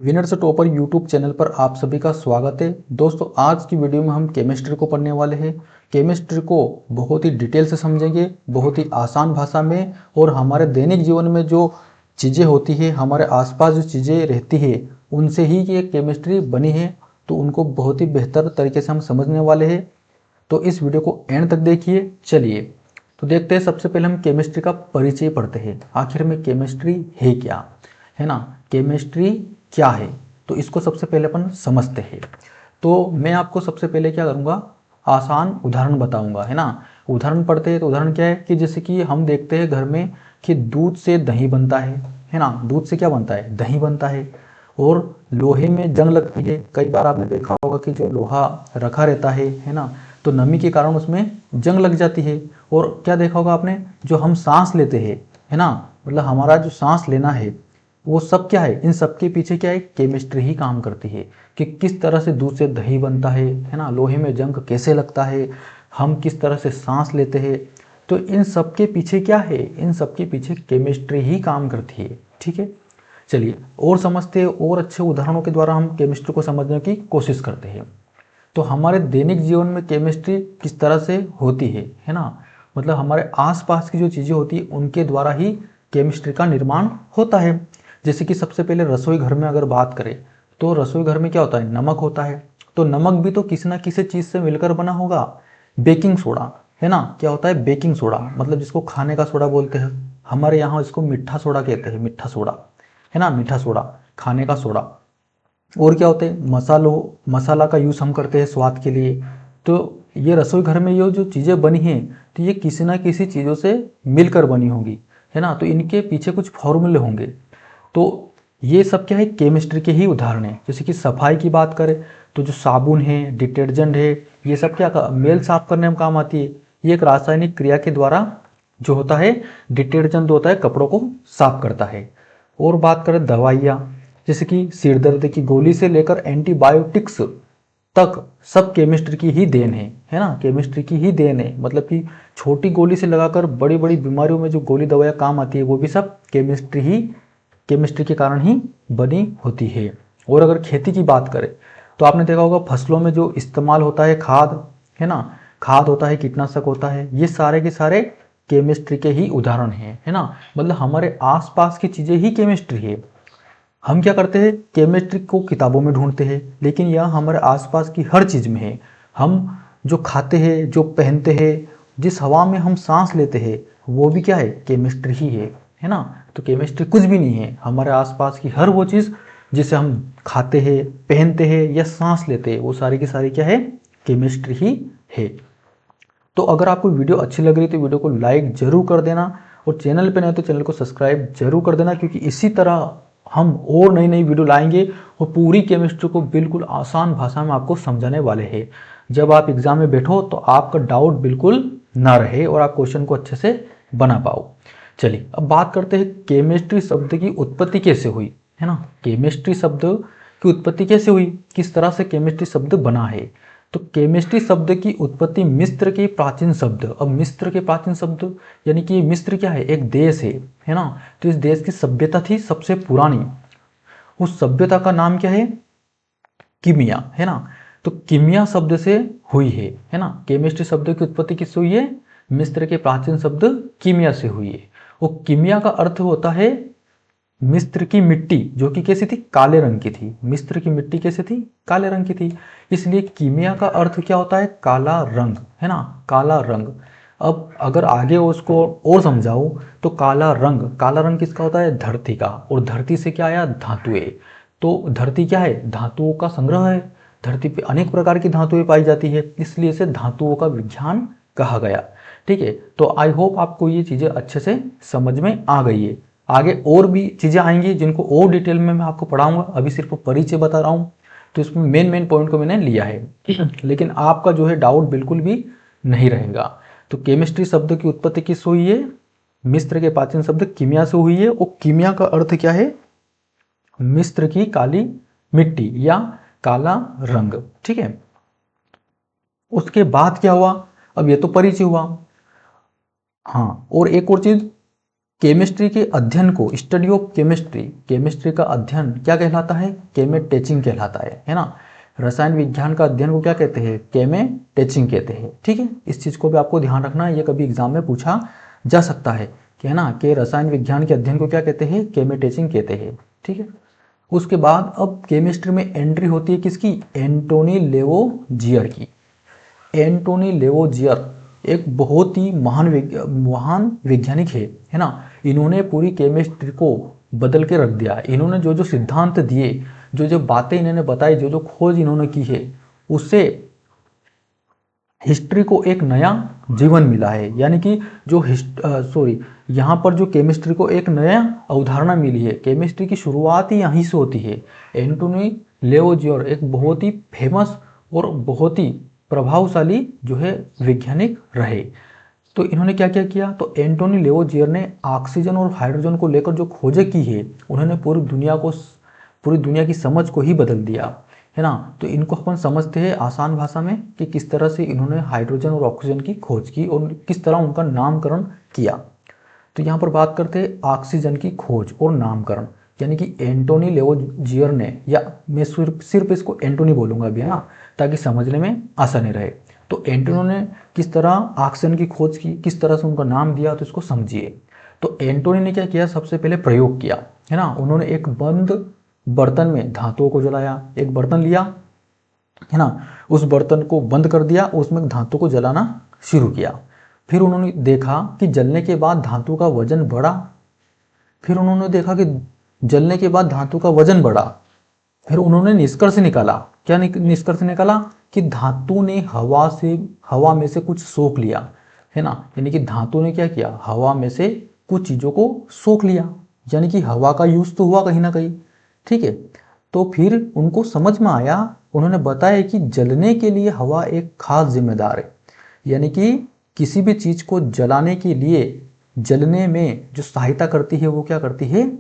Winner से topper YouTube channel पर आप सभी का स्वागत है। दोस्तों, आज की वीडियो में हम केमिस्ट्री को पढ़ने वाले हैं। केमिस्ट्री को बहुत ही डिटेल से समझेंगे, बहुत ही आसान भाषा में, और हमारे दैनिक जीवन में जो चीज़ें होती है, हमारे आसपास जो चीज़ें रहती है, उनसे ही ये केमिस्ट्री बनी है, तो उनको बहुत ही बेहतर तरीके से हम समझने वाले हैं। तो इस वीडियो को एंड तक देखिए। चलिए तो देखते हैं। सबसे पहले हम केमिस्ट्री का परिचय पढ़ते हैं। आखिर में केमिस्ट्री है क्या, है ना। केमिस्ट्री क्या है, तो इसको सबसे पहले अपन समझते हैं। तो मैं आपको सबसे पहले क्या करूँगा, आसान उदाहरण बताऊंगा, है ना। उदाहरण पढ़ते हैं तो उदाहरण क्या है कि जैसे कि हम देखते हैं घर में कि दूध से दही बनता है ना। दूध से क्या बनता है, दही बनता है। और लोहे में जंग लगती है। कई बार आपने देखा होगा कि जो लोहा रखा रहता है ना, तो नमी के कारण उसमें जंग लग जाती है। और क्या देखा होगा आपने, जो हम सांस लेते हैं, है ना, मतलब हमारा जो सांस लेना है, वो सब क्या है, इन सब के पीछे क्या है, केमिस्ट्री ही काम करती है। कि किस तरह से दूध से दही बनता है ना, लोहे में जंग कैसे लगता है, हम किस तरह से सांस लेते हैं। तो इन सब के पीछे क्या है, इन सब के पीछे केमिस्ट्री ही काम करती है। ठीक है, चलिए और समझते हैं, और अच्छे उदाहरणों के द्वारा हम केमिस्ट्री को समझने की कोशिश करते हैं। तो हमारे दैनिक जीवन में केमिस्ट्री किस तरह से होती है ना, मतलब हमारे आसपास की जो चीज़ें होती है उनके द्वारा ही केमिस्ट्री का निर्माण होता है। जैसे कि सबसे पहले रसोई घर में अगर बात करें, तो रसोई घर में क्या होता है, नमक होता है। तो नमक भी तो किसी ना किसी चीज़ से मिलकर बना होगा। बेकिंग सोडा, है ना, क्या होता है, बेकिंग सोडा, मतलब जिसको खाने का सोडा बोलते हैं। हमारे यहाँ इसको मीठा सोडा कहते हैं, मीठा सोडा, है ना, मीठा सोडा, खाने का सोडा। और क्या होते हैं, मसाला का यूज़ हम करते हैं स्वाद के लिए। तो ये रसोई घर में ये जो चीज़ें बनी हैं, तो ये किसी ना किसी चीज़ों से मिलकर बनी होंगी, है ना। तो इनके पीछे कुछ फॉर्मूले होंगे। तो ये सब क्या है, केमिस्ट्री के ही उदाहरण है। जैसे कि सफाई की बात करें, तो जो साबुन है, डिटर्जेंट है, ये सब क्या मेल साफ करने में काम आती है। ये एक रासायनिक क्रिया के द्वारा जो होता है, डिटर्जेंट होता है, कपड़ों को साफ करता है। और बात करें दवाइयाँ, जैसे कि सिर दर्द की गोली से लेकर एंटीबायोटिक्स तक, सब केमिस्ट्री की ही देन है ना, केमिस्ट्री की ही देन है। मतलब कि छोटी गोली से लगाकर बड़ी बड़ी बीमारियों में जो गोली दवाइयाँ काम आती है, वो भी सब केमिस्ट्री के कारण ही बनी होती है। और अगर खेती की बात करें, तो आपने देखा होगा फसलों में जो इस्तेमाल होता है, खाद, है ना, खाद होता है, कीटनाशक होता है, ये सारे के सारे केमिस्ट्री के ही उदाहरण हैं, है ना। मतलब हमारे आसपास की चीज़ें ही केमिस्ट्री है। हम क्या करते हैं, केमिस्ट्री को किताबों में ढूंढते हैं, लेकिन यह हमारे आसपास की हर चीज़ में है। हम जो खाते हैं, जो पहनते हैं, जिस हवा में हम सांस लेते हैं, वो भी क्या है, केमिस्ट्री ही है ना। तो केमिस्ट्री कुछ भी नहीं है, हमारे आसपास की हर वो चीज़ जिसे हम खाते हैं, पहनते हैं या सांस लेते हैं, वो सारी की सारी क्या है, केमिस्ट्री ही है। तो अगर आपको वीडियो अच्छी लग रही है तो वीडियो को लाइक जरूर कर देना, और चैनल पे नए तो चैनल को सब्सक्राइब जरूर कर देना, क्योंकि इसी तरह हम और नई नई वीडियो लाएंगे और पूरी केमिस्ट्री को बिल्कुल आसान भाषा में आपको समझाने वाले हैं। जब आप एग्जाम में बैठो तो आपका डाउट बिल्कुल ना रहे और आप क्वेश्चन को अच्छे से बना पाओ। चलिए अब बात करते हैं केमिस्ट्री शब्द की उत्पत्ति कैसे हुई, है ना। केमिस्ट्री शब्द की उत्पत्ति कैसे हुई, किस तरह से केमिस्ट्री शब्द बना है। तो केमिस्ट्री शब्द की उत्पत्ति मिस्र के प्राचीन शब्द, अब मिस्र के प्राचीन शब्द यानी कि मिस्र क्या है, एक देश है ना। तो इस देश की सभ्यता थी सबसे पुरानी, उस सभ्यता का नाम क्या है, कीमिया, है ना। तो कीमिया शब्द से हुई है ना। केमिस्ट्री शब्द की उत्पत्ति किससे हुई है, मिस्र के प्राचीन शब्द कीमिया से हुई है। और कीमिया का अर्थ होता है मिस्र की मिट्टी, जो कि कैसी थी, काले रंग की थी। मिस्र की मिट्टी कैसी थी, काले रंग की थी। इसलिए कीमिया का अर्थ क्या होता है, काला रंग, है ना, काला रंग। अब अगर आगे उसको और समझाऊं, तो काला रंग किसका होता है, धरती का। और धरती से क्या आया, धातुएं। तो धरती क्या है, धातुओं का संग्रह है। धरती पे अनेक प्रकार की धातुएं पाई जाती है, इसलिए इसे धातुओं का विज्ञान कहा गया। ठीक है, तो आई होप आपको ये चीजें अच्छे से समझ में आ गई है। आगे और भी चीज़ें आएंगी जिनको और डिटेल में मैं आपको पढ़ाऊंगा, अभी सिर्फ परिचय बता रहा हूँ। तो इसमें मेन पॉइंट को मैंने लिया है लेकिन आपका जो है डाउट बिल्कुल भी नहीं रहेगा। तो केमिस्ट्री शब्द की उत्पत्ति किस हुई है, मिस्र के प्राचीन शब्द कीमिया से हुई है। और कीमिया का अर्थ क्या है, मिस्र की काली मिट्टी या काला रंग। ठीक है, उसके बाद क्या हुआ, अब ये तो परिचय हुआ। हाँ, और एक और चीज, केमिस्ट्री के अध्ययन को, स्टडी ऑफ केमिस्ट्री, केमिस्ट्री का अध्ययन क्या कहलाता है? केमेटेचिंग कहलाता है ना। रसायन विज्ञान का अध्ययन को क्या कहते हैं? केमेटेचिंग कहते हैं। ठीक है, इस चीज़ को भी आपको ध्यान रखना है, ये कभी एग्जाम में पूछा जा सकता है कि है ना, कि रसायन विज्ञान के अध्ययन को क्या कहते हैं? केमेटेचिंग कहते हैं। ठीक है, उसके बाद अब केमिस्ट्री में एंट्री होती है किसकी? एंटोनी लेवोजियर की। एंटोनी लेवोजियर एक बहुत ही महान वैज्ञानिक है ना। इन्होंने पूरी केमिस्ट्री को बदल के रख दिया। इन्होंने जो जो सिद्धांत दिए, जो जो बातें इन्होंने बताई, जो जो खोज इन्होंने की है, उससे हिस्ट्री को एक नया जीवन मिला है। यानी कि जो यहाँ पर जो केमिस्ट्री को एक नया अवधारणा मिली है। केमिस्ट्री की शुरुआत ही यहीं से होती है। एंटोनी लेवोजियर एक बहुत ही फेमस और बहुत ही प्रभावशाली जो है वैज्ञानिक रहे। तो इन्होंने क्या क्या किया? तो एंटोनी लेवोजियर ने ऑक्सीजन और हाइड्रोजन को लेकर जो खोजें की है, उन्होंने पूरी दुनिया की समझ को ही बदल दिया है ना। तो इनको अपन समझते हैं आसान भाषा में कि किस तरह से इन्होंने हाइड्रोजन और ऑक्सीजन की खोज की और किस तरह उनका नामकरण किया। तो यहाँ पर बात करते हैं ऑक्सीजन की खोज और नामकरण, यानी कि एंटोनी लेवोजियर ने, या मैं सिर्फ इसको एंटोनी बोलूंगा अभी, है ना, ताकि समझने में आसानी रहे। तो एंटोनी ने किस तरह ऑक्सीजन की खोज की, किस तरह से उनका नाम दिया, तो इसको समझिए। तो एंटोनी ने क्या किया? सबसे पहले प्रयोग किया, है ना। उन्होंने एक बंद बर्तन में धातुओं को जलाया। एक बर्तन लिया, है ना, उस बर्तन को बंद कर दिया, उसमें धातु को जलाना शुरू किया। फिर उन्होंने देखा कि जलने के बाद धातु का वजन बढ़ा। फिर उन्होंने देखा कि जलने के बाद धातु का वजन बढ़ा। फिर उन्होंने निष्कर्ष निकाला। क्या निष्कर्ष निकाला? कि धातु ने हवा में से कुछ सोख लिया, है ना। यानी कि धातु ने क्या किया? हवा में से कुछ चीजों को सोख लिया, यानी कि हवा का यूज तो हुआ कहीं ना कहीं। ठीक है, तो फिर उनको समझ में आया, उन्होंने बताया कि जलने के लिए हवा एक खास जिम्मेदार है। यानी कि किसी भी चीज को जलाने के लिए, जलने में जो सहायता करती है, वो क्या करती है?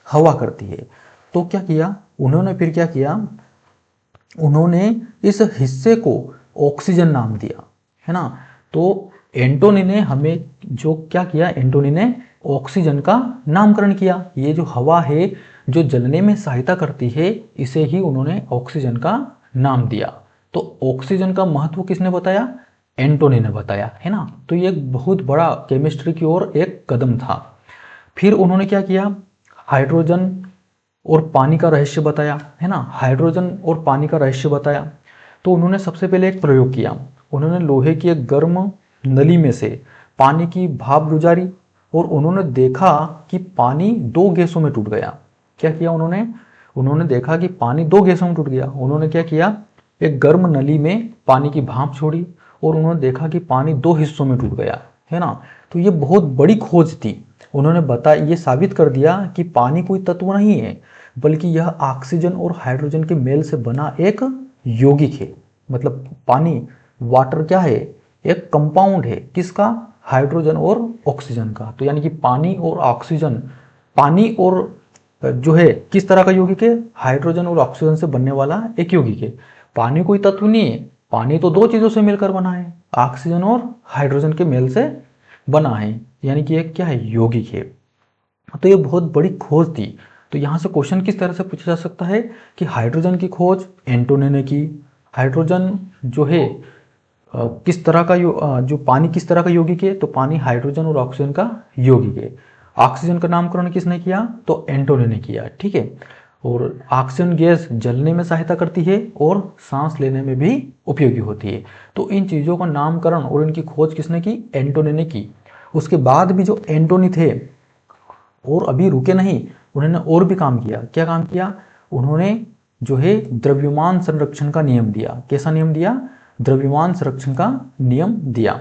हवा करती है। तो क्या किया उन्होंने? फिर क्या किया उन्होंने? इस हिस्से को ऑक्सीजन नाम दिया, है ना। तो एंटोनी ने हमें जो क्या किया? एंटोनी ने ऑक्सीजन का नामकरण किया। ये जो हवा है जो जलने में सहायता करती है, इसे ही उन्होंने ऑक्सीजन का नाम दिया। तो ऑक्सीजन का महत्व किसने बताया? एंटोनी ने बताया, है ना। तो ये एक बहुत बड़ा केमिस्ट्री की ओर एक कदम था। फिर उन्होंने क्या किया? हाइड्रोजन और पानी का रहस्य बताया, है ना। हाइड्रोजन और पानी का रहस्य बताया। तो उन्होंने सबसे पहले एक प्रयोग किया। उन्होंने लोहे की एक गर्म नली में से पानी की भाप गुजारी और उन्होंने देखा कि पानी दो गैसों में टूट गया। क्या किया उन्होंने देखा कि पानी दो गैसों में टूट गया। उन्होंने क्या किया? एक गर्म नली में पानी की भाप छोड़ी और उन्होंने देखा कि पानी दो हिस्सों में टूट गया, है ना। तो ये बहुत बड़ी खोज थी। उन्होंने बताया, ये साबित कर दिया कि पानी कोई तत्व नहीं है, बल्कि यह ऑक्सीजन और हाइड्रोजन के मेल से बना एक यौगिक है। मतलब पानी, वाटर क्या है? एक कंपाउंड है। किसका? हाइड्रोजन और ऑक्सीजन का। तो यानी कि पानी और ऑक्सीजन, पानी और जो है किस तरह का यौगिक है? हाइड्रोजन और ऑक्सीजन से बनने वाला एक यौगिक है। पानी कोई तत्व नहीं है, पानी तो दो चीजों से मिलकर बना है, ऑक्सीजन और हाइड्रोजन के मेल से बना है। यानी कि एक क्या है? यौगिक है। तो ये बहुत बड़ी खोज थी। तो यहाँ से क्वेश्चन किस तरह से पूछा जा सकता है कि हाइड्रोजन की खोज एंटोनी ने की। हाइड्रोजन जो है किस तरह का जो पानी किस तरह का यौगिक है? तो पानी हाइड्रोजन और ऑक्सीजन का यौगिक है। ऑक्सीजन का नामकरण किसने किया? तो एंटोनी ने किया। ठीक है, और ऑक्सीजन गैस जलने में सहायता करती है और सांस लेने में भी उपयोगी होती है। तो इन चीज़ों का नामकरण और इनकी खोज किसने की? एंटोनी ने की। उसके बाद भी जो एंटोनी थे और अभी रुके नहीं, उन्होंने और भी काम किया। क्या काम किया? उन्होंने जो है द्रव्यमान संरक्षण का नियम दिया। कैसा नियम दिया? द्रव्यमान संरक्षण का नियम दिया।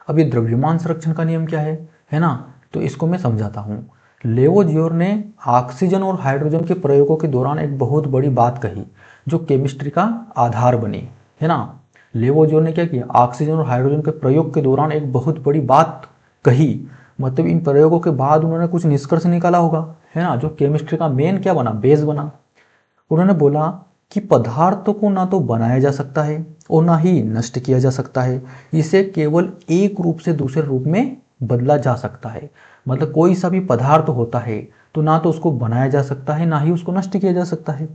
अब ये द्रव्यमान संरक्षण का नियम क्या है ना। तो इसको मैं समझाता हूँ। लेवोजियर ने ऑक्सीजन और हाइड्रोजन के प्रयोगों के दौरान एक बहुत बड़ी बात कही, जो केमिस्ट्री का आधार बनी, है ना। लेवोजियर ने क्या किया? ऑक्सीजन और हाइड्रोजन के प्रयोग के दौरान एक बहुत बड़ी बात कही। मतलब इन प्रयोगों के बाद उन्होंने कुछ निष्कर्ष निकाला होगा, है ना, जो केमिस्ट्री का मेन क्या बना? बेस बना। उन्होंने बोला कि पदार्थों को ना तो बनाया जा सकता है और ना ही नष्ट किया जा सकता है, इसे केवल एक रूप से दूसरे रूप में बदला जा सकता है। मतलब कोई सा भी पदार्थ होता है तो ना तो उसको बनाया जा सकता है, ना ही उसको नष्ट किया जा सकता है।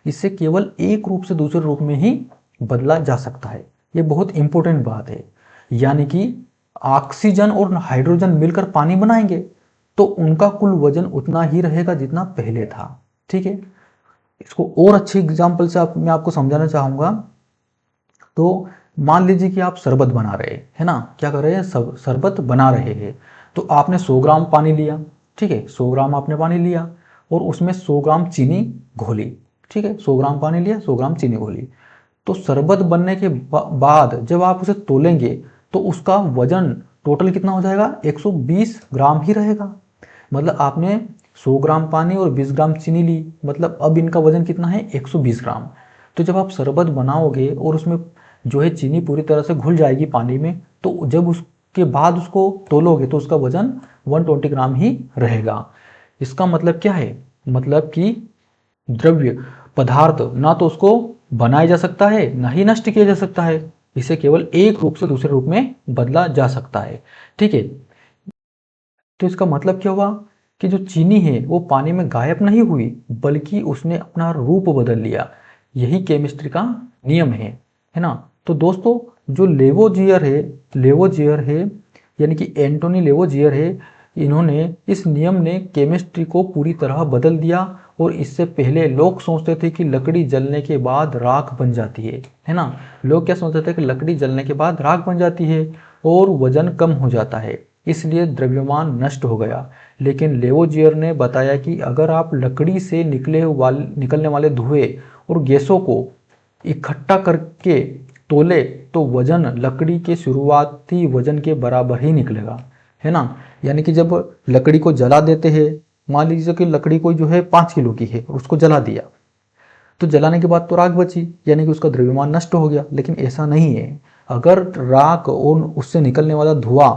इससे केवल एक रूप से दूसरे रूप में ही बदला जा सकता है। ये बहुत इंपॉर्टेंट बात है। यानी कि ऑक्सीजन और हाइड्रोजन मिलकर पानी बनाएंगे तो उनका कुल वजन उतना ही रहेगा जितना पहले था। ठीक है, इसको और अच्छे एग्जाम्पल से मैं आपको समझाना चाहूंगा। तो मान लीजिए कि आप शरबत बना रहे हैं, है ना, क्या कर रहे हैं, शरबत बना रहे हैं। तो आपने 100 ग्राम पानी लिया, ठीक है, 100 ग्राम आपने पानी लिया और उसमें 100 ग्राम चीनी घोली। ठीक है, 100 ग्राम पानी लिया, 100 ग्राम चीनी घोली। तो शरबत बनने के बाद जब आप उसे तोलेंगे तो उसका वजन टोटल कितना हो जाएगा, 120 ग्राम ही रहेगा। मतलब आपने 100 ग्राम पानी और 20 ग्राम चीनी ली, मतलब अब इनका वजन कितना है, 120 ग्राम। तो जब आप शरबत बनाओगे और उसमें जो है चीनी पूरी तरह से घुल जाएगी पानी में, तो जब उसके बाद उसको तोलोगे तो उसका वजन 120 ग्राम ही रहेगा। इसका मतलब क्या है, मतलब कि द्रव्य पदार्थ ना तो उसको बनाया जा सकता है, ना ही नष्ट किया जा सकता है। इसे केवल एक रूप से दूसरे रूप में बदला जा सकता है। ठीक है, तो इसका मतलब क्या हुआ कि जो चीनी है वो पानी में गायब नहीं हुई, बल्कि उसने अपना रूप बदल लिया। यही केमिस्ट्री का नियम है ना। तो दोस्तों, जो लेवोजियर है यानी कि एंटोनी लेवोजियर है, इन्होंने इस नियम ने केमिस्ट्री को पूरी तरह बदल दिया। और इससे पहले लोग सोचते थे कि लकड़ी जलने के बाद राख बन जाती है ना। लोग क्या सोचते थे कि लकड़ी जलने के बाद राख बन जाती है और वजन कम हो जाता है, इसलिए द्रव्यमान नष्ट हो गया। लेकिन लेवोजियर ने बताया कि अगर आप लकड़ी से निकलने वाले धुएं और गैसों को इकट्ठा करके तोले तो वजन लकड़ी के शुरुआती वजन के बराबर ही निकलेगा, है ना। यानी कि जब लकड़ी को जला देते हैं, मान लीजिए कि लकड़ी कोई जो है 5 किलो की है, उसको जला दिया, तो जलाने के बाद तो राख बची, यानी कि उसका द्रव्यमान नष्ट हो गया। लेकिन ऐसा नहीं है। अगर राख और उससे निकलने वाला धुआं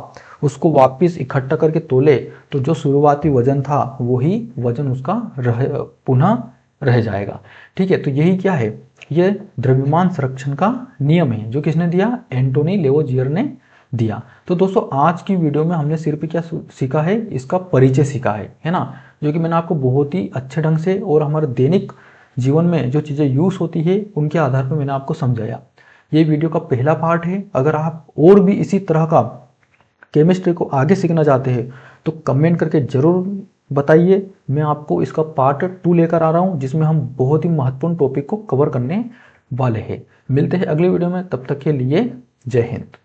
उसको वापस इकट्ठा करके तोले तो जो शुरुआती वजन था वही वजन उसका पुनः रह जाएगा। ठीक है, तो यही क्या है, ये द्रव्यमान संरक्षण का नियम है जो किसने दिया, एंटोनी लेवोजियर ने दिया। तो दोस्तों, आज की वीडियो में हमने सिर्फ क्या सीखा है, इसका परिचय सीखा है ना, जो कि मैंने आपको बहुत ही अच्छे ढंग से और हमारे दैनिक जीवन में जो चीज़ें यूज होती है उनके आधार पर मैंने आपको समझाया। ये वीडियो का पहला पार्ट है। अगर आप और भी इसी तरह का केमिस्ट्री को आगे सीखना चाहते हैं तो कमेंट करके जरूर बताइए। मैं आपको इसका पार्ट 2 लेकर आ रहा हूँ, जिसमें हम बहुत ही महत्वपूर्ण टॉपिक को कवर करने वाले हैं। मिलते हैं अगले वीडियो में, तब तक के लिए जय हिंद।